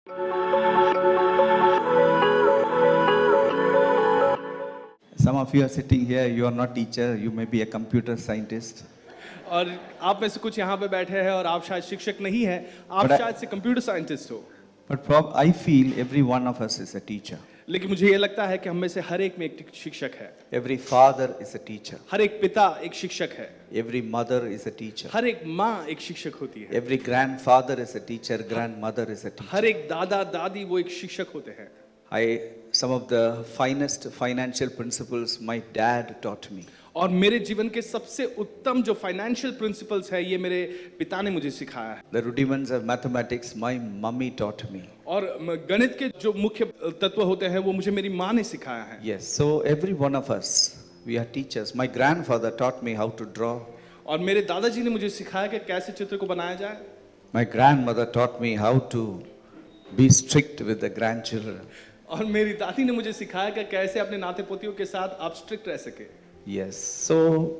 Some of you are sitting here, you are not teacher, you may be a computer scientist. और आप में से कुछ यहाँ पे बैठे हैं और आप शायद शिक्षक नहीं हैं, आप But I- शायद से कंप्यूटर साइंटिस्ट हो। But I feel every one of us is a teacher. लेकिन मुझे ये लगता है कि हम में से हर एक में एक शिक्षक है। Every father is a teacher. हर एक पिता एक शिक्षक है। Every mother is a teacher. हर एक माँ एक शिक्षक होती है। Every grandfather is a teacher, grandmother is a teacher. हर एक दादा दादी वो एक शिक्षक होते हैं। Some of the finest financial principles my dad taught me. और मेरे जीवन के सबसे उत्तम जो फाइनेंशियल प्रिंसिपल्स है ये मेरे पिता ने मुझे सिखाया है। The rudiments of mathematics my mummy taught me. और गणित के जो मुख्य तत्व होते हैं वो मुझे मेरी माँ ने सिखाया है। Yes, so every one of us, we are teachers. My grandfather taught me how to draw. और मेरे दादाजी ने मुझे सिखाया कि कैसे चित्र को बनाया जाए। My grandmother taught me how to be strict with the grandchildren. और मेरी दादी ने मुझे सिखाया कि कैसे अपने नाते पोतियों के साथ आप स्ट्रिक्ट रह सके। Yes, so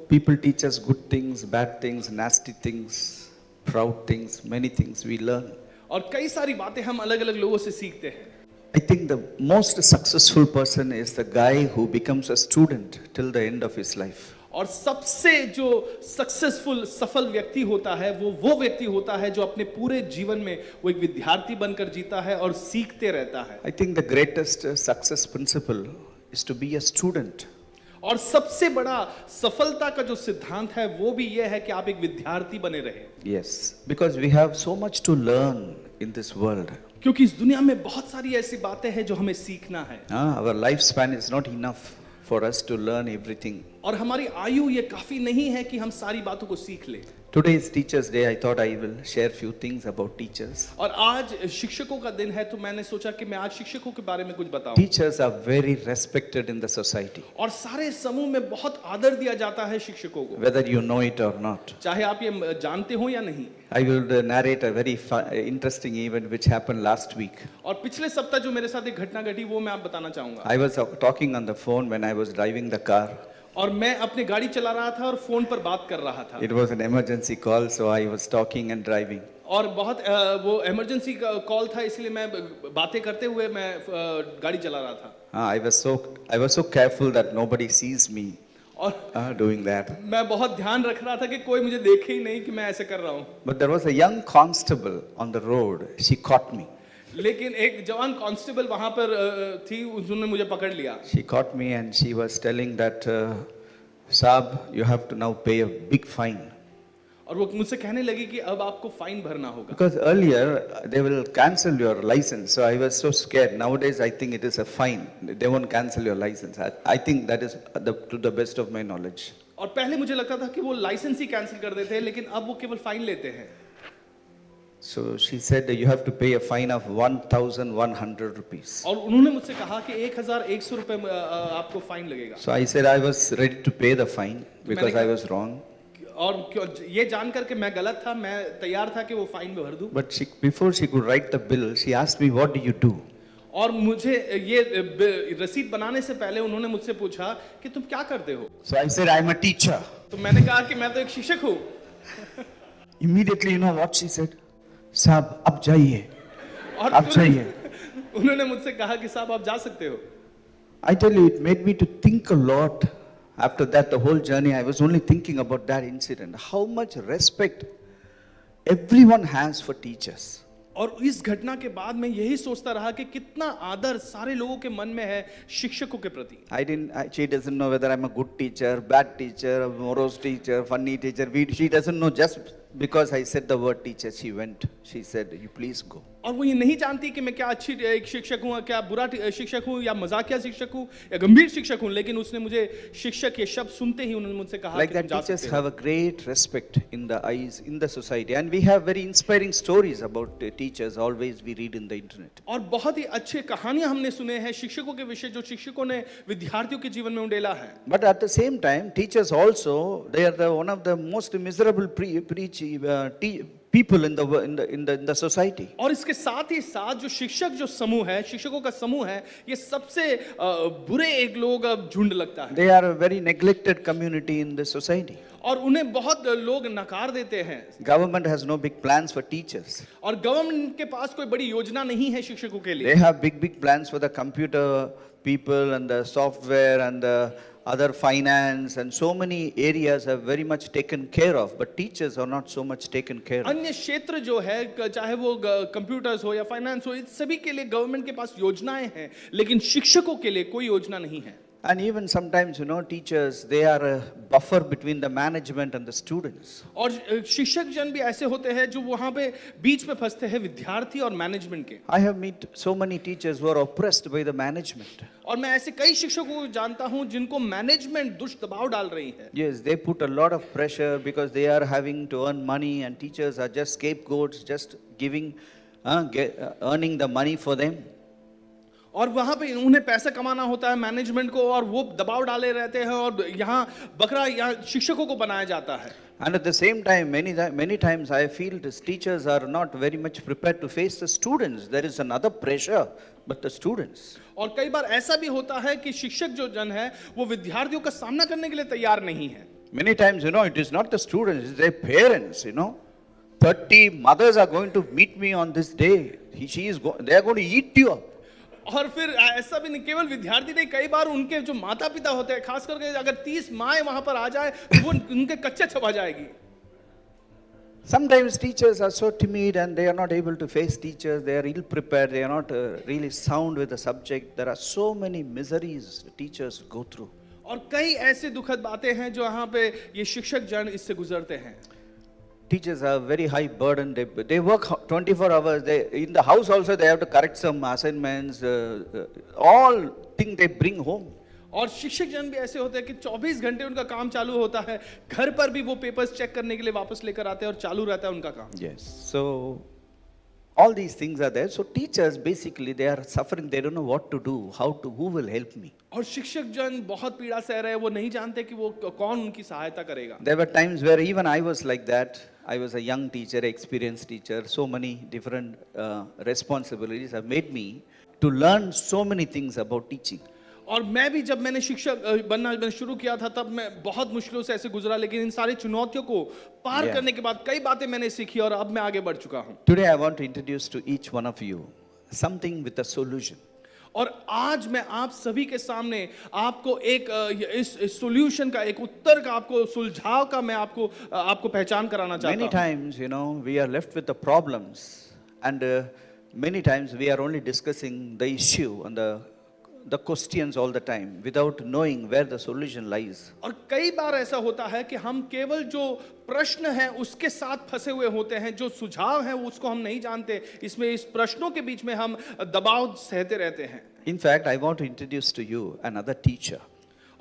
people teach us good things, bad things, nasty things, proud things, many things we learn. और कई सारी बातें हम अलग अलग लोगों से सीखते हैं। I think the most successful person is the guy who becomes a student till the end of his life. और सबसे जो सक्सेसफुल सफल व्यक्ति होता है वो व्यक्ति होता है जो अपने पूरे जीवन में वो एक विद्यार्थी बनकर जीता है और सीखते रहता है। I think the greatest success principle is to be a student. और सबसे बड़ा सफलता का जो सिद्धांत है वो भी ये है कि आप एक विद्यार्थी बने रहे। Yes, because we have so much to learn in this world. क्योंकि इस दुनिया में बहुत सारी ऐसी बातें हैं जो हमें सीखना है। Our lifespan is not enough for us to learn everything. और हमारी आयु ये काफी नहीं है कि हम सारी बातों को सीख लें। Today is Teachers' Day. I thought I will share few things about teachers. और आज शिक्षकों का दिन है तो मैंने सोचा कि मैं आज शिक्षकों के बारे में कुछ बताऊं। Teachers are very respected in the society, और सारे समूह में बहुत आदर दिया जाता है शिक्षकों को, whether you know it or not. चाहे आप ये जानते हो या नहीं। I will narrate a very interesting event which happened last week. और पिछले सप्ताह जो मेरे साथ एक घटना घटी वो मैं आप बताना चाहूंगा। I was talking on the phone when I was driving the car. और मैं अपनी गाड़ी चला रहा था और फोन पर बात कर रहा था। It was an emergency call, so I was talking and driving. और बहुत वो इमरजेंसी कॉल था इसलिए मैं बातें करते हुए मैं गाड़ी चला रहा था। I was so careful that nobody sees me और doing that. मैं बहुत ध्यान रख रहा था कि कोई मुझे देखे ही नहीं कि मैं ऐसे कर रहा हूँ। But there was a young constable on the road. She caught me. लेकिन एक जवान कांस्टेबल वहां पर थी, उन्होंने मुझे पकड़ लिया। She caught me and she was telling that, Saab, you have to now pay a big fine. और वो मुझसे कहने लगी कि अब आपको फाइन भरना होगा। Because earlier they will cancel your license, so I was so scared. Nowadays I think it is a fine. They won't cancel your license. I think that is to the best of my knowledge. और पहले मुझे लगता था कि वो licence ही cancel कर देते हैं, लेकिन अब वो केवल फाइन लेते हैं। So she said that you have to pay a fine of 1,100 rupees. और उन्होंने मुझसे कहा कि 1,100 रुपए आपको फाइन लगेगा। So I said I was ready to pay the fine because I was wrong. और ये जानकर के मैं गलत था, मैं तैयार था कि वो फाइन में भर दूं। But before she could write the bill, she asked me, what do you do? और मुझे ये रसीद बनाने से पहले उन्होंने मुझसे पूछा कि तुम क्या करते हो? So I said, I'm a teacher. तो मैंने कहा कि मैं तो एक शिक्षक हूँ। Immediately, you know what she said? साहब अब जाइए, और अब जाइए। उन्होंने मुझसे कहा कि साहब आप जा सकते हो। I tell you, it made me to think a lot. After that, the whole journey, I was only thinking about that incident. How much respect everyone has for teachers. और इस घटना के बाद मैं यही सोचता रहा कि कितना आदर सारे लोगों के मन में है शिक्षकों के प्रति। She doesn't know whether I'm a good teacher, bad teacher, a morose teacher, funny teacher. She doesn't know. Just because I said the word teacher, she went. She said, you please go. और वो ये नहीं जानती कि मैं क्या अच्छी एक शिक्षक हूँ, क्या बुरा शिक्षक हूँ, या मजाकिया शिक्षक हूँ, या गंभीर शिक्षक हूँ, लेकिन उसने मुझे शिक्षक ये शब्द सुनते ही उन्होंने मुझसे कहा Like कि that, teachers have a great respect in the eyes, in the society, and we have very inspiring stories about teachers. Always we read in the internet. और बहुत ही अच्छे कहानियां हमने सुने हैं शिक्षकों के विषय जो शिक्षकों ने विद्यार्थियों के जीवन में उंडेला है। But at the same time, teachers also, they are one of the most miserable people in the society. और इसके साथ ही साथ जो शिक्षक जो समूह है, शिक्षकों का समूह है, ये सबसे बुरे एक लोग झुंड लगता है They are a very neglected community in the society. और उन्हें बहुत लोग नकार देते हैं Government has no big plans for teachers. और गवर्नमेंट के पास कोई बड़ी योजना नहीं है शिक्षकों के लिए। They have big plans for the computer people and the software and the other finance and so many areas are very much taken care of, but teachers are not so much taken care of. अन्य क्षेत्र जो है, चाहे वो computers हो या finance हो, इन सभी के लिए गवर्नमेंट के पास योजनाएं हैं, लेकिन शिक्षकों के लिए कोई योजना नहीं है। And even sometimes, teachers, they are a buffer between the management and the students. और शिक्षक जन भी ऐसे होते हैं जो वहां पे बीच में फंसते हैं विद्यार्थी और मैनेजमेंट के। I have met so many teachers who are oppressed by the management. और मैं ऐसे कई शिक्षकों को जानता हूं जिनको मैनेजमेंट दुष्ट दबाव डाल रही है। Yes, they put a lot of pressure because they are having to earn money and teachers are just scapegoats, just earning the money for them. और वहां पे उन्हें पैसा कमाना होता है मैनेजमेंट को, और वो दबाव डाले रहते हैं, और यहाँ बकरा यहाँ शिक्षकों को बनाया जाता है। And at the same time, many times I feel these teachers are not very much prepared to face the students. There is another pressure, but the students. और कई बार ऐसा भी होता है कि शिक्षक जो जन है वो विद्यार्थियों का सामना करने के लिए तैयार नहीं है। Many times, it is not the students, it's their parents, 30 mothers are going to meet me on this day. They are going to eat you up. और फिर ऐसा भी नहीं, केवल विद्यार्थी नहीं, कई बार उनके जो माता पिता होते हैं, खास करके अगर 30 माएं वहां पर आ जाए तो वो उनके कच्चे छपा जाएगी। Sometimes teachers are so timid and they are not able to face teachers. They are ill prepared. They are not really sound with the subject. There are so many miseries teachers go through. और कई ऐसे दुखद बातें हैं जो यहाँ पे ये शिक्षक जन इससे गुजरते हैं। Teachers have very high burden. They work 24 hours. In the house also they have to correct some assignments. All things they bring home. और शिक्षक जन भी ऐसे होते हैं कि 24 घंटे उनका काम चालू होता है, घर पर भी वो पेपर्स चेक करने के लिए वापस लेकर आते हैं और चालू रहता है उनका काम। Yes. So all these things are there. So teachers basically they are suffering. They don't know what to do, who will help me. और शिक्षक जन बहुत पीड़ा सह रहे हैं, वो नहीं जानते कि वो कौन उनकी सहायता करेगा। There were times where even I was like that. I was a young teacher, experienced teacher. So many different responsibilities have made me to learn so many things about teaching. और मैं भी जब मैंने शिक्षक बनना शुरू किया था तब मैं बहुत मुश्किलों से ऐसे गुजरा, लेकिन इन सारी चुनौतियों को पार करने के बाद कई बातें मैंने सीखी और अब मैं आगे बढ़ चुका हूँ। Today I want to introduce to each one of you something with a solution. और आज मैं आप सभी के सामने आपको एक इस सॉल्यूशन का, एक उत्तर का, आपको सुलझाव का मैं आपको पहचान कराना चाहता हूँ। Many times, we are left with the problems, and many times we are only discussing the issue and the questions all the time without knowing where the solution lies. और कई बार ऐसा होता है कि हम केवल जो प्रश्न है उसके साथ फंसे हुए होते हैं, जो सुझाव है उसको हम नहीं जानते, इसमें इस प्रश्नों के बीच में हम दबाव सहते रहते हैं। In fact, I want to introduce to you another teacher.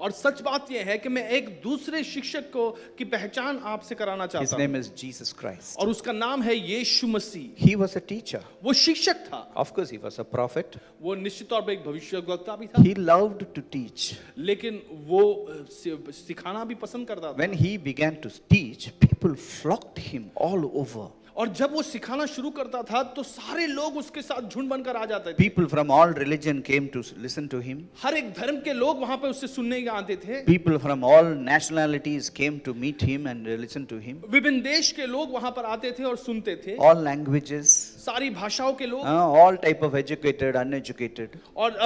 और सच बात यह है कि मैं एक दूसरे शिक्षक की पहचान आपसे कराना His चाहता name हूँ, is Jesus Christ. और उसका नाम है यीशु मसीह। He was a teacher. वो शिक्षक था, Of course, he was a prophet. वो निश्चित तौर पर एक भविष्यवक्ता भी था, He loved to teach. लेकिन वो सिखाना भी पसंद करता था। When he began to teach, people flocked him all over. और जब वो सिखाना शुरू करता था तो सारे लोग उसके साथ झुंड बनकर आ जाते थे। People from all religion came to listen to him. हर एक धर्म के लोग वहां पे उससे सुनने आते थे। People from all nationalities came to meet him and listen to him. विभिन्न देश के लोग वहां पर आते थे और सुनते थे। All languages, सारी भाषाओं के लोग, all type of educated, uneducated. और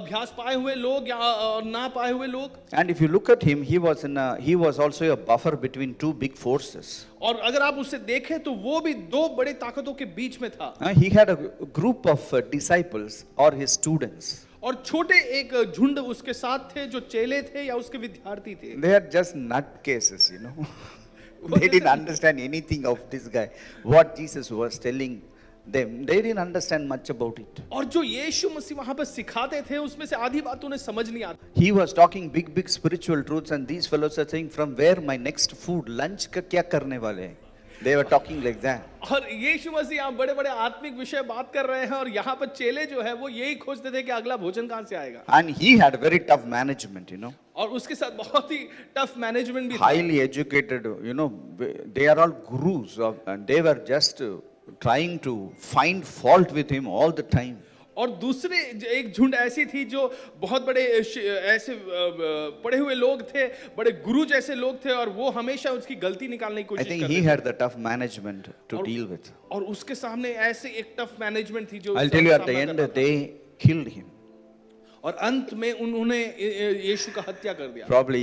अभ्यास पाए हुए लोग या ना पाए हुए लोग। And if you look at him, he was also a buffer between two big forces. और अगर आप उसे देखें तो वो भी दो बड़े ताकतों के बीच में था। He had a group of disciples or his students. और छोटे एक झुंड उसके साथ थे जो चेले थे या उसके विद्यार्थी थे। They are just nutcases, They didn't understand anything of this guy. What Jesus was telling them, they didn't understand much about it. और जो यीशु मसीह वहां पर सिखाते थे उसमें से आधी बात उन्हें समझ नहीं आती। He was talking big spiritual truths, and these fellows are saying, from where my next food, lunch का क्या करने वाले हैं? They were talking like that. और यीशु मसीह यहाँ बड़े बड़े आत्मिक विषय बात कर रहे हैं और यहाँ पर चेले जो है वो यही खोजते थे कि अगला भोजन कहाँ से आएगा And he had very tough management, you know. और उसके साथ बहुत ही टफ मैनेजमेंट भी था Highly educated, you know, they are all gurus and they were just trying to find fault with him all the time. और दूसरे एक झुंड ऐसी थी जो बहुत बड़े ऐसे पढ़े हुए लोग थे बड़े गुरु जैसे लोग थे और वो हमेशा उसकी गलती निकालने की I कोशिश think करते he थे had the tough management to deal with. और उसके सामने ऐसे एक टफ मैनेजमेंट थी जो I'll उसका tell you at the सामना end, करना था। they killed him. और अंत में उन्होंने यीशु का हत्या कर दिया Probably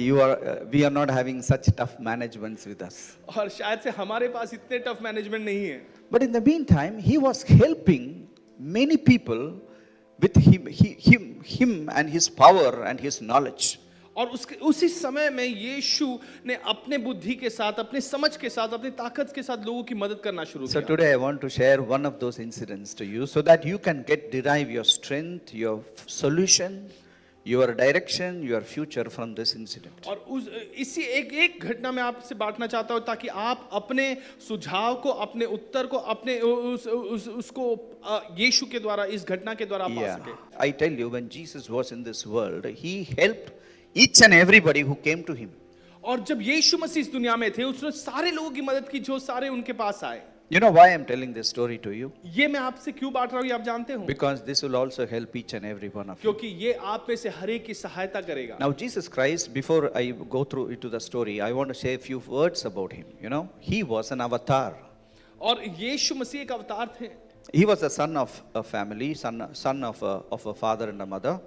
we are not having such tough managements with us. और शायद से हमारे पास इतने टफ मैनेजमेंट नहीं है But in the meantime, he was helping many people with him and his power and his knowledge. और उसके उसी समय में यीशु ने अपने बुद्धि के साथ अपने समझ के साथ अपनी ताकत के साथ लोगों की मदद करना शुरू So किया today I want to share one of those incidents to you so that you can derive your strength, your solution, your direction, your future from this incident. और इसी एक घटना में आपसे बांटना चाहता हूं ताकि आप अपने सुझाव को अपने उत्तर को अपने उसको यीशु के द्वारा इस घटना के द्वारा आप पा Yeah, सके I tell you, when Jesus was in this world, he helped each and everybody who came to him. और जब यीशु मसीह इस दुनिया में थे उसने सारे लोगों की मदद की जो सारे उनके पास आए You know why I'm telling this story to you? ये मैं आपसे क्यों बांट रहा हूं ये आप जानते हो Because this will also help each and every one of you. क्योंकि ये आप में से हर एक की सहायता करेगा Now, Jesus Christ, before I go through into the story, I want to say a few words about him. You know, he was an avatar. और यीशु मसीह एक अवतार थे He was the son of a family, son of a father and a mother.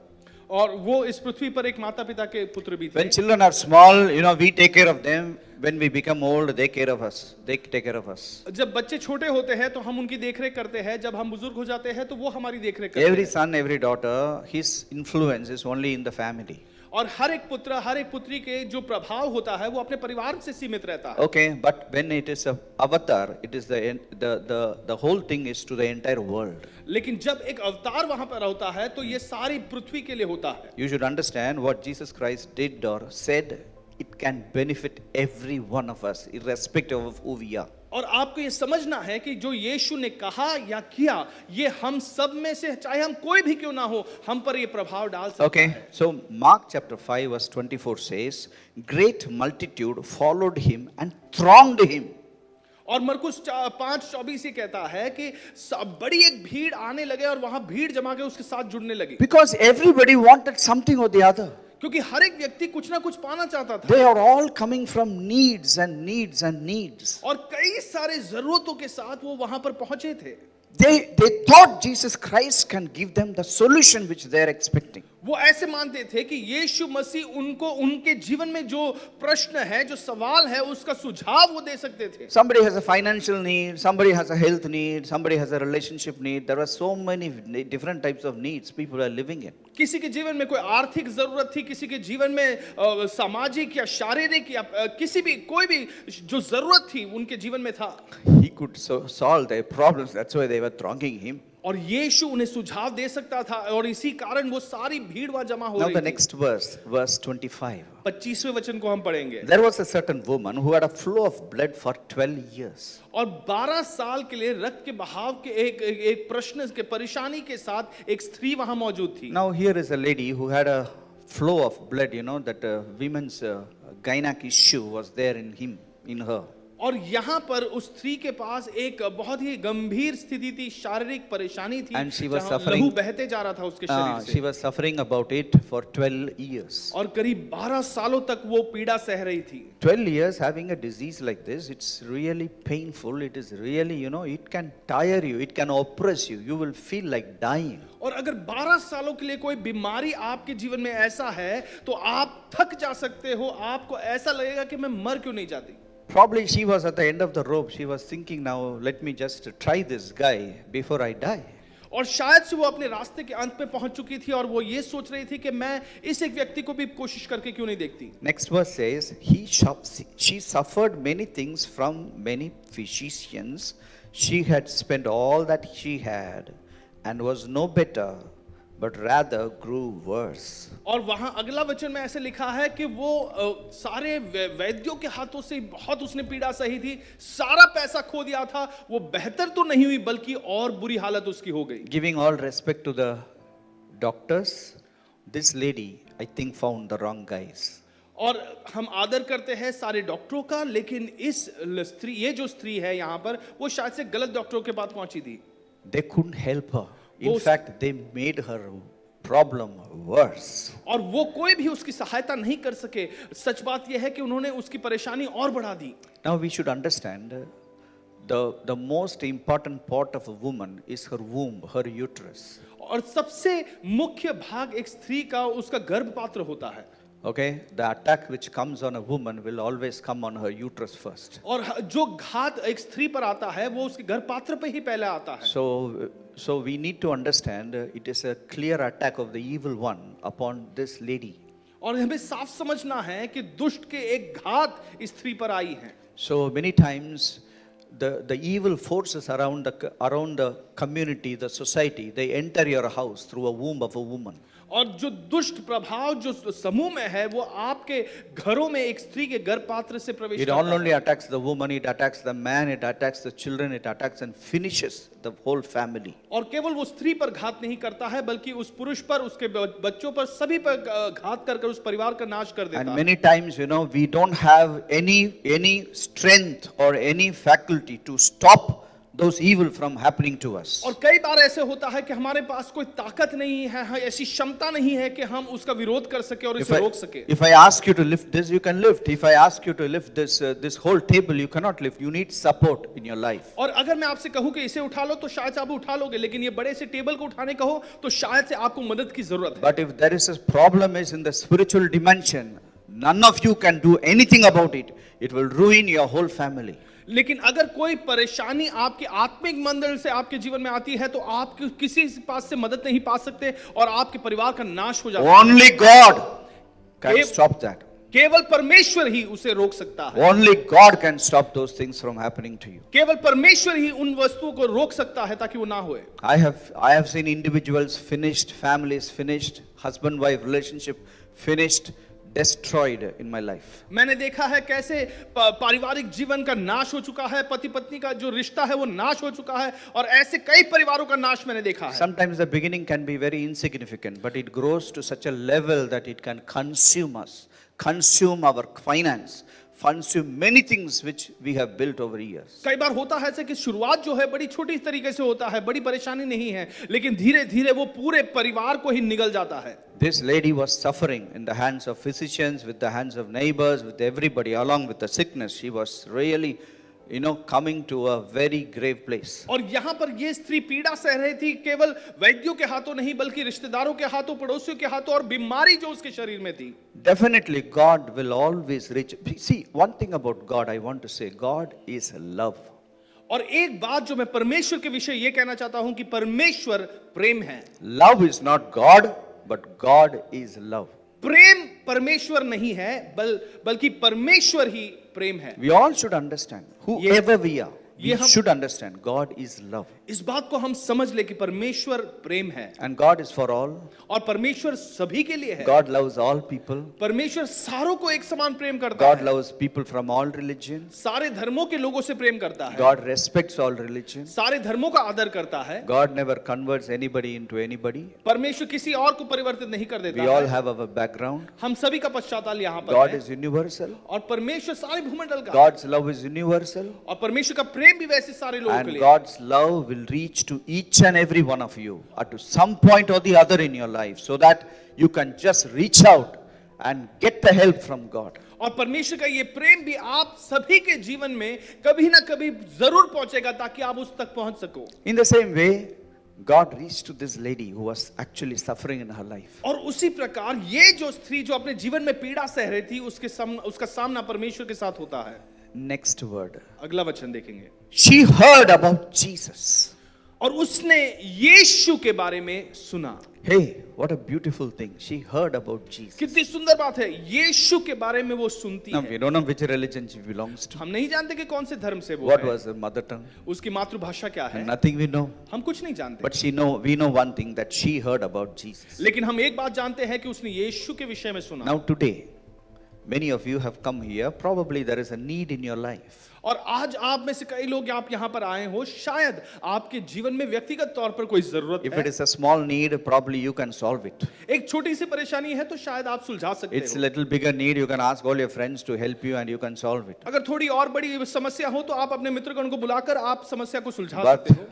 और वो इस पृथ्वी पर एक माता पिता के पुत्र भी थे When children are small, you know, we take care of them. When we become old, they care of us. They take care of us. जब बच्चे छोटे होते हैं तो हम उनकी देखरेख करते हैं जब हम बुजुर्ग हो जाते हैं तो वो हमारी देखरेख करते Every हैं son, every daughter, his influence is only in the family. और हर एक पुत्र हर एक पुत्री के जो प्रभाव होता है वो अपने परिवार से सीमित रहता है Okay, but when it is a avatar, it is the whole thing is to the entire world. लेकिन जब एक अवतार वहां पर होता है तो ये सारी पृथ्वी के लिए होता है You should understand what Jesus Christ did or said. It can benefit every one of us, irrespective of who we are. और आपको ये समझना है कि जो यीशु ने कहा या किया ये हम सब में से चाहे हम कोई भी क्यों ना हो हम पर ये प्रभाव डाल सकता Okay, है so Mark chapter 5 verse 24 says, great multitude followed him and thronged him. और मरकुस 5:24 ये कहता है कि बड़ी एक भीड़ आने लगे और वहां भीड़ जमा के उसके साथ जुड़ने लगी Because everybody wanted something or the other. क्योंकि हर एक व्यक्ति कुछ ना कुछ पाना चाहता था They are all coming from needs and needs and needs. और कई सारे जरूरतों के साथ वो वहां पर पहुंचे थे They thought Jesus Christ can give them the solution which they are expecting. वो ऐसे मानते थे कि यीशु मसीह उनको उनके जीवन में जो प्रश्न है जो सवाल है उसका सुझाव वो दे सकते थे Somebody has a financial need, somebody has a health need, somebody has a relationship need. There are so many different types of needs people are living in. किसी के जीवन में कोई आर्थिक जरूरत थी किसी के जीवन में सामाजिक या शारीरिक या किसी भी कोई भी जो जरूरत थी उनके जीवन में था He could solve their problems. That's why they were thronging him. और यीशु उन्हें सुझाव दे सकता था और इसी कारण वो सारी भीड़ वहां जमा हो Now रही the थी next verse 25. 25वें वचन को हम पढ़ेंगे There was a certain woman who had a flow of blood for 12 years. और 12 साल के लिए रक्त के बहाव के एक प्रश्न के परेशानी के साथ एक स्त्री वहां मौजूद थी Now here is a lady who had a flow of blood, you know, that women's gynec issue was there in her. और यहाँ पर उस स्त्री के पास एक बहुत ही गंभीर स्थिति थी शारीरिक परेशानी थी And she was जहाँ suffering- लहू बहते जा रहा था उसके शरीर She से was suffering about it for 12 years. और करीब 12 सालों तक वो पीड़ा सह रही थी 12 years having a disease like this, it's really painful. It is really, you know, it can tire you, it can oppress you. You will feel like dying. और अगर 12 सालों के लिए कोई बीमारी आपके जीवन में ऐसा है तो आप थक जा सकते हो आपको ऐसा लगेगा कि मैं मर क्यों नहीं जाती Probably she was at the end of the rope. She was thinking, now let me just try this guy before I die. और शायद से वो अपने रास्ते के अंत पे पहुंच चुकी थी और वो ये सोच रही थी कि मैं इस एक व्यक्ति को भी कोशिश करके क्यों नहीं देखती Next verse says, she suffered many things from many physicians. She had spent all that she had and was no better, but rather grew worse. और वहां अगला वचन में ऐसे लिखा है कि वो सारे वैद्यों के हाथों से बहुत उसने पीड़ा सही थी, सारा पैसा खो दिया था, वो बेहतर तो नहीं हुई बल्कि और बुरी हालत उसकी हो गई। Giving all respect to the doctors, this lady, I think, found the wrong guys. और हम आदर करते हैं सारे डॉक्टरों का, लेकिन इस स्त्री, ये जो स्त्री है यहाँ पर, वो शायद से गलत डॉक्टरों के पास पहुंची थी। They couldn't help her. In वो- fact, they made her problem worse. और वो कोई भी उसकी सहायता नहीं कर सके। सच बात यह है कि उन्होंने उसकी परेशानी और बढ़ा दी। Now we should understand the most important part of a woman is her womb, her uterus. और सबसे मुख्य भाग एक स्त्री का उसका गर्भपात्र होता है। Okay, the attack which comes on a woman will always come on her uterus first. और जो घात एक स्त्री पर आता है वो उसके गर्भपात्र पे ही पहले आता है। So we need to understand it is a clear attack of the evil one upon this lady. और हमें साफ समझना है कि दुष्ट के एक घात इस स्त्री पर आई है। So many times the evil forces around the community, the society, they enter your house through a womb of a woman. और जो दुष्ट प्रभाव जो समूह में है वो आपके घरों में एक स्त्री के गर्भपात्र से प्रवेश It करता not only है। attacks the woman, it attacks the man, it attacks the children, it attacks and finishes the whole family. और केवल वो स्त्री पर घात नहीं करता है बल्कि उस पुरुष पर, उसके बच्चों पर, सभी पर घात कर उस परिवार का नाश कर देता And है। many times, we don't have any strength or any faculty to stop those evil from happening to us. और कई बार ऐसे होता है कि हमारे पास कोई ताकत नहीं है, ऐसी क्षमता नहीं है कि हम उसका विरोध कर सके और इसे रोक सके। If I ask you to lift this, you can lift. If I ask you to lift this whole table, you cannot lift. You need support in your life. और अगर मैं आपसे कहूं कि इसे उठा लो तो शायद से आप उठा लोगे, लेकिन ये बड़े से टेबल को उठाने कहो तो शायद से आपको मदद की जरूरत है। But if there is a problem is in the spiritual dimension, none of you can do anything about it. It will ruin your whole family. लेकिन अगर कोई परेशानी आपके आत्मिक मंडल से आपके जीवन में आती है तो आप किसी पास से मदद नहीं पा सकते और आपके परिवार का नाश हो जाता है। Only God can Kev- stop that. केवल परमेश्वर ही उसे रोक सकता है। Only God can stop those things from happening to you. केवल परमेश्वर ही उन वस्तुओं को रोक सकता है ताकि वो ना होए। I have seen individuals finished, families finished, husband-wife relationship finished, destroyed in my life. मैंने देखा है कैसे पारिवारिक जीवन का नाश हो चुका है, पति पत्नी का जो रिश्ता है वो नाश हो चुका है, और ऐसे कई परिवारों का नाश मैंने देखा है। Sometimes the beginning can be very insignificant, but it grows to such a level that it can consume us, consume our finance, consume many things which we have built over years. कई बार होता है ऐसे कि शुरुआत जो है बड़ी छोटी तरीके से होता है, बड़ी परेशानी नहीं है, लेकिन धीरे धीरे वो पूरे परिवार को ही निगल जाता है। This lady was suffering in the hands of physicians, with the hands of neighbors, with everybody, along with the sickness. She was really, coming to a very grave place. और यहाँ पर ये स्त्री पीड़ा सह रही थी, केवल वैद्यों के हाथों नहीं बल्कि रिश्तेदारों के हाथों, पड़ोसियों के हाथों, और बीमारी जो उसके शरीर में थी। Definitely, God will always reach. See, one thing about God, I want to say, God is love. और एक बात जो मैं परमेश्वर के विषय ये कहना चाहता हूं कि परमेश्वर प्रेम है। Love is not God, but God is love. प्रेम परमेश्वर नहीं है बल्कि परमेश्वर ही प्रेम है। We all should understand, whoever we are, we हम- should understand God is love. इस बात को हम समझ ले कि परमेश्वर प्रेम है And God is for all. और परमेश्वर सभी के लिए है। God loves all people. परमेश्वर सारों को एक समान प्रेम करता God है, loves people from all religions. सारे धर्मों के लोगों से प्रेम करता है, God respects all religions. सारे धर्मों का आदर करता है। God never converts anybody into anybody. परमेश्वर किसी और को परिवर्तित नहीं कर देता We all है। have our background. हम सभी का पश्चाताल यहाँ पर God है, is universal. और परमेश्वर सारे भूमंडल का, God's love is universal. और परमेश्वर का प्रेम भी वैसे सारे लोगों के And लिए। God's love will reach to each and every one of you at some point or the other in your life, so that you can just reach out and get the help from God. और परमेश्वर का ये प्रेम भी आप सभी के जीवन में कभी ना कभी जरूर पहुंचेगा ताकि आप उस तक पहुंच सको। In the same way, God reached to this lady who was actually suffering in her life. और उसी प्रकार ये जो स्त्री जो अपने जीवन में पीड़ा सह रही थी उसका सामना परमेश्वर के साथ होता है। Next word. अगला वचन देखेंगे। She heard about Jesus. और उसने यीशु के बारे में सुना। Hey, what a beautiful thing. She heard about Jesus. कितनी सुंदर बात है, यीशु के बारे में वो सुनती Now, है। we don't know which religion she belongs to. हम नहीं जानते कि कौन से धर्म से वो What है, was her mother tongue? उसकी मातृभाषा क्या है, Nothing we know. हम कुछ नहीं जानते। But we know one thing, that she heard about Jesus. लेकिन हम एक बात जानते हैं कि उसने यीशु के विषय में सुना। Now today, many of you have come here. Probably there is a need in your life. और आज आप में से कई लोग आप यहाँ पर आए हो, शायद आपके जीवन में व्यक्तिगत तौर पर कोई जरूरत If है। it is a small need, probably you can solve it. एक छोटी सी परेशानी है तो शायद आप सुलझा सकते It's a हो। little bigger need, you can ask all your friends to help you and you can solve it. अगर थोड़ी और बड़ी समस्या हो तो आप अपने मित्रगण को बुलाकर आप समस्या को सुलझा But सकते हो।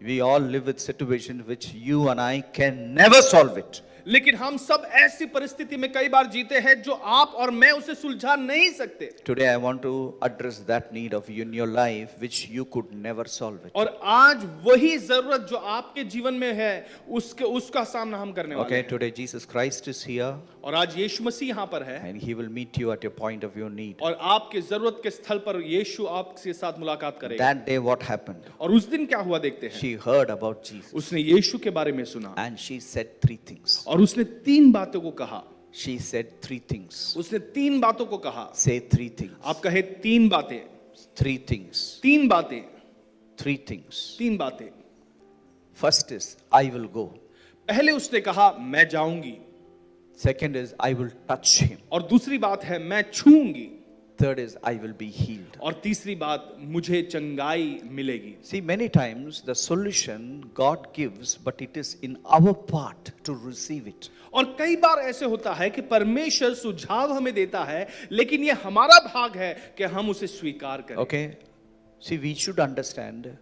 we all live with situations which you and I can never solve it. लेकिन हम सब ऐसी परिस्थिति में कई बार जीते हैं जो आप और मैं उसे सुलझा नहीं सकते। Today I want to address that need of you in your life which you could never solve it. और आज वही जरूरत जो आपके जीवन में है उसका सामना हम करने वाले Okay, हैं। today Jesus Christ is here और आज यीशु मसीह यहाँ पर है and he will meet you at your point of your need. और आपके जरूरत के स्थल पर यीशु आपके साथ मुलाकात करेगा। That day what happened? और उस दिन क्या हुआ देखते हैं। She heard about Jesus उसने यीशु के बारे में सुना and she said three things. और उसने 3 बातों को कहा। She said three things. उसने 3 बातों को कहा। Say three things. आप कहे 3 बातें। Three things. 3 बातें। Three things. 3 बातें। First is, I will go. पहले उसने कहा मैं जाऊंगी। Second is, I will touch him. और दूसरी बात है मैं छूऊंगी। Third is, I will be healed. और तीसरी बात मुझे चंगाई मिलेगी। See, many times the solution God gives, but it is in our part to receive it. और कई बार ऐसे होता है कि परमेश्वर सुझाव हमें देता है, लेकिन ये हमारा भाग है कि हम उसे स्वीकार करें। Okay? See, we should understand,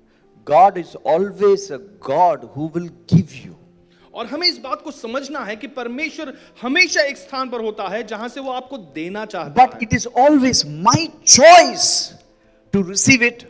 God is always a God who will give you. और हमें इस बात को समझना है कि परमेश्वर हमेशा एक स्थान पर होता है जहां से वो आपको देना चाहता But है। it is always my choice to receive it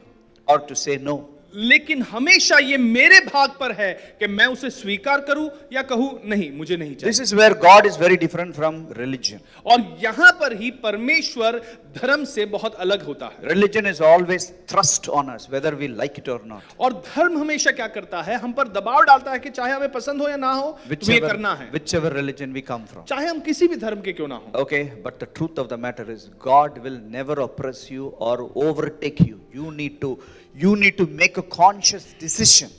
or to say no. लेकिन हमेशा ये मेरे भाग पर है कि मैं उसे स्वीकार करूं या कहूं नहीं, मुझे नहीं चाहिए। This is where God is very different from religion. और यहां पर ही परमेश्वर धर्म से बहुत अलग होता है। Religion is always thrust on us, whether we like it or not. और धर्म हमेशा क्या करता है, हम पर दबाव डालता है कि चाहे हमें पसंद हो या ना हो, तुम्हें ये करना है, Whichever religion we come from. चाहे हम किसी भी धर्म के क्यों ना हो। Okay, but the truth of the matter is, God will never oppress you or overtake you. You need to make a conscious decision.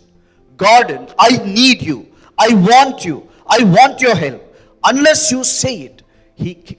God, I need you. I want you. I want your help. Unless you say it,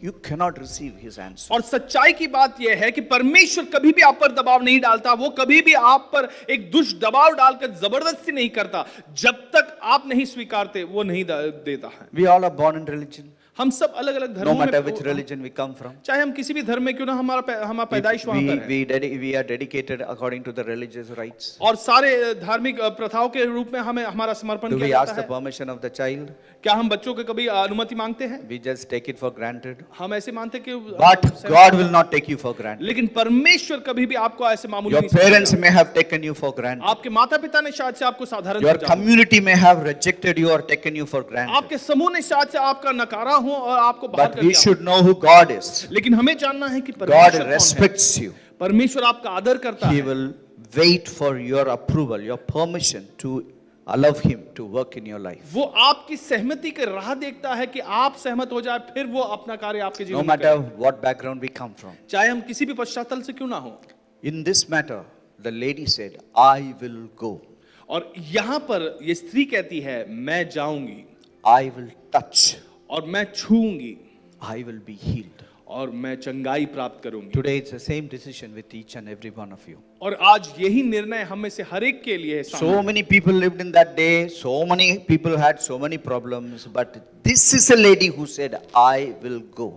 you cannot receive his answer. और सच्चाई की बात यह है कि परमेश्वर कभी भी आप पर दबाव नहीं डालता, वो कभी भी आप पर एक दुष्ट दबाव डालकर जबरदस्ती नहीं करता। जब तक आप नहीं स्वीकारते वो नहीं देता है। We all are born in religion. हम सब अलग अलग No धर्मों matter में, which religion we come from. चाहे हम किसी भी धर्म में क्यों ना हमारा पैदाइश वहां पर है। We are dedicated according to the religious rites. और सारे धार्मिक प्रथाओं के रूप में हमें हमारा समर्पण Do we किया ask जाता the है। permission of the child? क्या हम बच्चों के कभी अनुमति मांगते हैं? We just take it for granted. हम ऐसे मानते कि But God will not take you for granted. लेकिन परमेश्वर कभी भी आपको ऐसे मामूली Your नहीं समझेगा। parents may have taken you for granted. आपके माता पिता ने शायद से आपको साधारण Your समझा हो। community may have rejected you or taken you for granted. आपके समूह ने शायद से आपका नकारा हो और आपको बाहर But कर we दिया हो। should know who God is. लेकिन हमें जानना है कि God परमेश्वर कौन है। respects you. परमेश्वर आपका आदर करता He है। will wait for your approval, your permission to allow him to work in your life. वो आपकी सहमति की राह देखता है कि आप सहमत हो जाए, फिर वो अपना कार्य आपके No जीवन में matter करे। what background we come from. चाहे हम किसी भी पश्चातल से क्यों ना हो। In this matter, the lady said, I will go. और यहाँ पर ये स्त्री कहती है मैं जाऊंगी I will touch. और मैं छूऊंगी I will be healed. और मैं चंगाई प्राप्त करूंगी। Today it's the same decision with each and every one of you. और आज यही निर्णय हम में से हर एक के लिए है सामने। So many people lived in that day, so many people had so many problems, but this is a lady who said, I will go.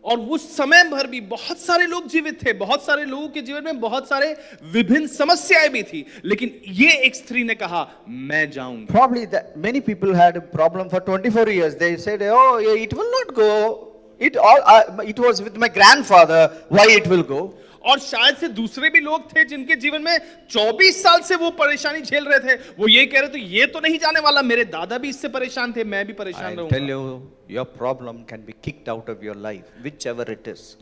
और उस समय भर भी बहुत सारे लोग जीवित थे, बहुत सारे लोगों के जीवन में बहुत सारे विभिन्न समस्याएं भी थी, लेकिन ये एक स्त्री ने कहा मैं जाऊंगी। Probably that many people had a problem for 24 years. They said, oh, it will not go. It was with my grandfather. Why it will go? और शायद से दूसरे भी लोग थे जिनके जीवन में 24 साल से वो परेशानी झेल रहे थे, वो ये कह रहे थे ये तो नहीं जाने वाला, मेरे दादा भी इससे परेशान थे, मैं भी परेशान I'll tell रहूंगा। you, your problem can be kicked out of your life, whichever it is.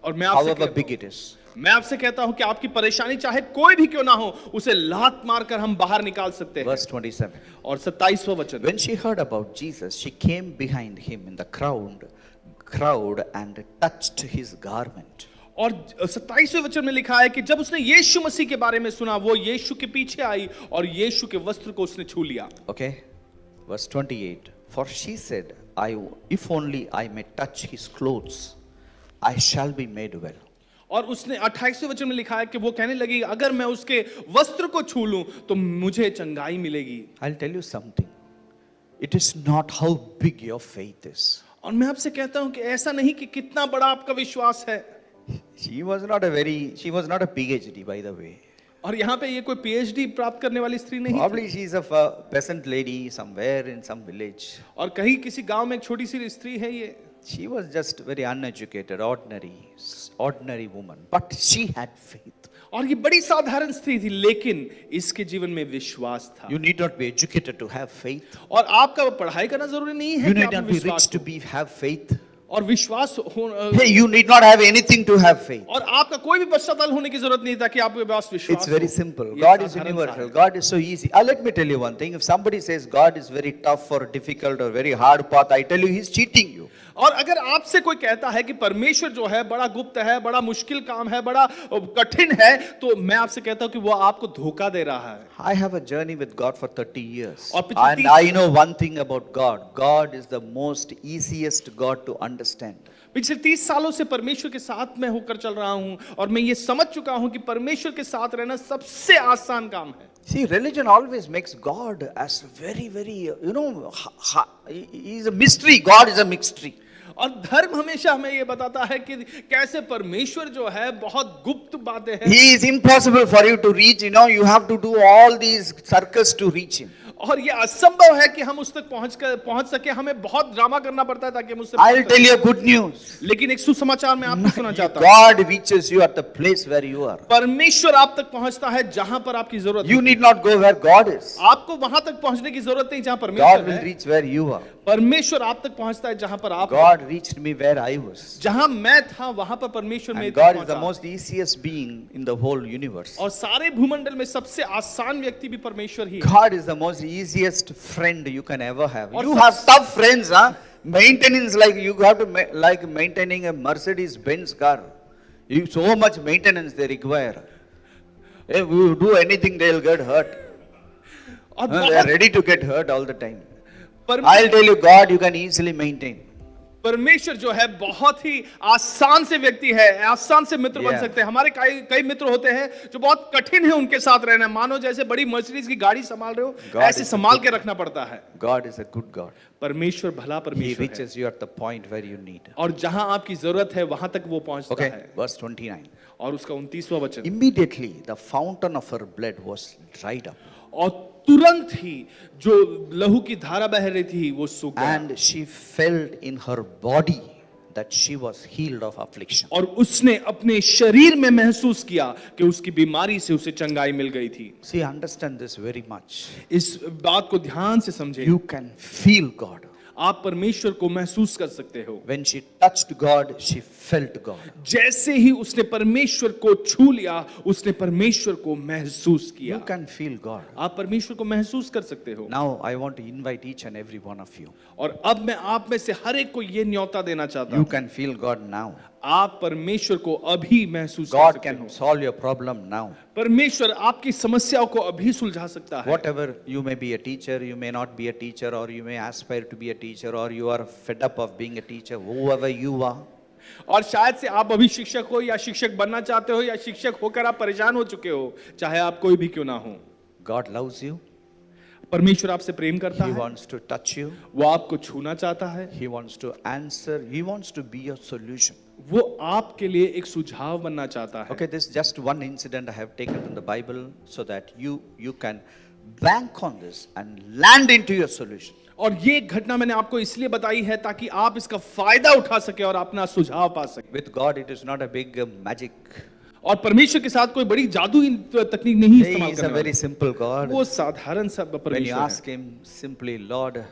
और मैं आपसे however कहता big हूं, it is. मैं आपसे कहता हूं कि आपकी परेशानी चाहे कोई भी क्यों ना हो, उसे लात मारकर हम बाहर निकाल सकते हैं। Verse 27. और 27वां वचन, When she heard about Jesus, she came behind him in the crowd and touched his garment. और 27वें वचन में लिखा है कि जब उसने यीशु मसीह के बारे में सुना, वो यीशु के पीछे आई और यीशु के वस्त्र को उसने छू लिया। Okay? Verse 28. For she said, if only I may touch his clothes, I shall be made well. और उसने 28वें वचन में लिखा है कि वो कहने लगी, अगर मैं उसके वस्त्र को छू लूं तो मुझे चंगाई मिलेगी। I'll tell you something. It is not how big your faith is. और मैं आपसे कहता हूं कि ऐसा नहीं कि कितना बड़ा आपका विश्वास है। She was not a PhD, by the way. और यहाँ पे ये कोई पीएचडी प्राप्त करने वाली स्त्री नहीं थी। Probably she is a peasant lady somewhere in some village. और कहीं किसी गांव में एक छोटी सी स्त्री है ये। She was just very uneducated, ordinary woman. But she had faith. और ये बड़ी साधारण स्त्री थी, लेकिन इसके जीवन में विश्वास था। You need not be educated to have faith. और आपका पढ़ाई करना जरूरी नहीं है You कि need आप not be rich विश्वास to हो। have faith. और विश्वास हो, Hey, you need not have anything to have faith. और आपका कोई भी पश्चाताप होने की जरूरत नहीं था कि आपके पास विश्वास It's very हो। simple. ये God is साधारण सा universal. है। God is so easy. Let me tell you one thing. If somebody says God is very tough or difficult or very hard path, I tell you he's cheating you. और अगर आपसे कोई कहता है कि परमेश्वर जो है बड़ा गुप्त है, बड़ा मुश्किल काम है, बड़ा कठिन है, तो मैं आपसे कहता हूं कि वो आपको धोखा दे रहा है। I have a journey with God for 30 years. और पिछले And 30 I know one thing about God. God is the most easiest God to understand. पिछले 30 सालों से परमेश्वर के साथ मैं होकर चल रहा हूं और मैं ये समझ चुका हूं कि परमेश्वर के साथ रहना सबसे आसान काम है। See, religion always makes God as very, he is a mystery. God is a mystery. और धर्म हमेशा हमें ये बताता है कि कैसे परमेश्वर जो है बहुत गुप्त बातें हैं। He is impossible for you to reach. You have to do all these circus to reach him. और ये असंभव है कि हम उस तक पहुंच सके, हमें बहुत ड्रामा करना पड़ता है ताकि हम उससे I'll tell you a good news. लेकिन एक सुसमाचार मैं आपको सुना चाहता हूं। God reaches you at the place where you are. परमेश्वर आप तक पहुंचता है जहां पर आपकी जरूरत You है। need not go where God is. आपको वहां तक पहुंचने की जरूरत नहीं जहां God परमेश्वर will है। reach where you are. परमेश्वर आप तक पहुंचता है जहां पर आप हैं। God reached me where I was. जहां मैं था वहां पर परमेश्वर मेरे And तक God is the पहुंचा। most easiest being in the whole universe. और सारे भूमंडल में सबसे आसान व्यक्ति भी परमेश्वर ही है। God is the most easiest friend you can ever have. और You सब- have tough friends, huh? Maintenance like you have to like maintaining a Mercedes Benz car. So much maintenance they require. If you do anything, they'll get hurt. और They are बहुत ready to get hurt all the time. Parme- I'll tell you, God, you can easily maintain. परमेश्वर जो है बहुत ही आसान से व्यक्ति है, आसान से मित्र बन Yeah. सकते हैं। हमारे कई मित्र होते हैं जो बहुत कठिन है उनके साथ रहना। मानो जैसे बड़ी मर्सिडीज की गाड़ी संभाल रहे हो, God ऐसे is a संभाल good- के रखना पड़ता है। God is a good God. परमेश्वर भला He परमेश्वर है reaches you at the point where you need. और जहां आपकी जरूरत है वहां तक वो पहुंचता Okay, है। verse 29. और उसका 29वां वचन, Immediately, the fountain of her blood was dried up, और तुरंत ही जो लहू की धारा बह रही थी वो सूख गया। and she felt in her body that she was healed of affliction. और उसने अपने शरीर में महसूस किया कि उसकी बीमारी से उसे चंगाई मिल गई थी। See, understand this very much. इस बात को ध्यान से समझे। You can feel God. आप परमेश्वर को महसूस कर सकते हो। When she touched God, she felt God. जैसे ही उसने परमेश्वर को छू लिया, उसने परमेश्वर को महसूस किया। You can feel God. आप परमेश्वर को महसूस कर सकते हो। Now, I want to invite each and every one of you. और अब मैं आप में से हर एक को ये न्योता देना चाहता You हूँ, can feel God now. आप परमेश्वर को अभी महसूस कर God सकते can हो। solve your problem now. परमेश्वर आपकी समस्याओं को अभी सुलझा सकता है। Whatever, you may be a teacher, you may not be a teacher, or you may aspire to be a teacher, or you are fed up of being a teacher, whoever you are. और शायद से आप अभी शिक्षक हो या शिक्षक बनना चाहते हो या शिक्षक होकर आप परेशान हो चुके हो, चाहे आप कोई भी क्यों ना हो। God loves you. परमेश्वर आपसे प्रेम करता He है, wants to touch you. वो आपको छूना चाहता है, He wants to answer. He wants to be your solution. वो आपके लिए एक सुझाव बनना चाहता है। Okay, this is just one incident I have taken from the Bible so that you can bank on this and land into your solution. और ये घटना मैंने आपको इसलिए बताई है ताकि आप इसका फायदा उठा सके और अपना सुझाव पा सके। With God, it is not a big magic. और परमेश्वर के साथ कोई बड़ी जादुई तकनीक नहीं He इस्तेमाल is a करने very वाला। simple God. वो साधारण सा When you परमेश्वर है। ask Him simply, Lord,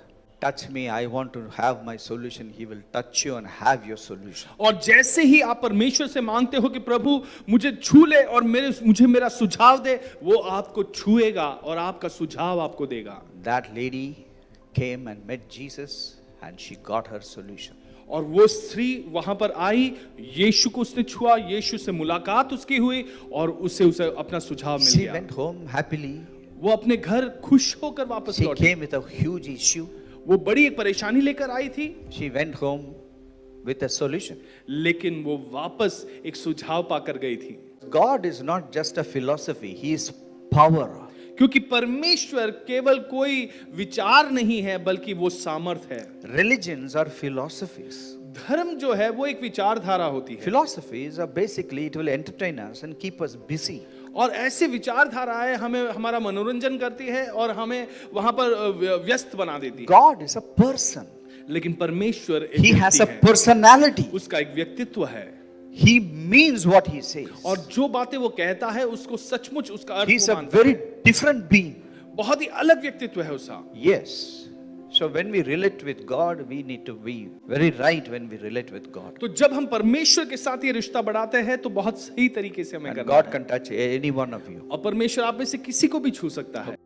touch me, I want to have my solution, He will touch you and have your solution. और जैसे ही आप परमेश्वर से मांगते हो कि प्रभु मुझे छू ले और मुझे मेरा सुझाव दे, वो आपको छुएगा और आपका सुझाव आपको देगा. That lady came and met Jesus and she got her solution. और वो स्त्री वहां पर आई, यीशु को उसने छुआ, यीशु से मुलाकात उसकी हुई और उसे अपना सुझाव मिल She गया. went home happily. वो अपने घर खुश होकर वापस She लौटी. came with a huge issue. वो बड़ी एक परेशानी लेकर आई थी, She went home with a solution. लेकिन वो वापस एक सुझाव पाकर गई थी. God is not just a philosophy, He is power. क्योंकि परमेश्वर केवल कोई विचार नहीं है बल्कि वो सामर्थ है. Religions are philosophies. धर्म जो है वो एक विचारधारा होती है. Philosophies are basically it will entertain us and keep us busy. और ऐसे विचारधाराएं हमें हमारा मनोरंजन करती है और हमें वहां पर व्यस्त बना देती है. God is a person. लेकिन परमेश्वर एक He has व्यक्ति a है. personality. उसका एक व्यक्तित्व है He means what He says. और जो बातें वो कहता है उसको सचमुच उसका अर्थ He is वो a मानता है. very different being. बहुत ही अलग व्यक्तित्व है उसका. Yes. So when we relate with God, we need to be very right when we relate with God. तो जब हम परमेश्वर के साथ ये रिश्ता बढ़ाते हैं तो बहुत सही तरीके से हमें And करना God है. can touch any one of you. और परमेश्वर आप में से किसी को भी छू सकता है.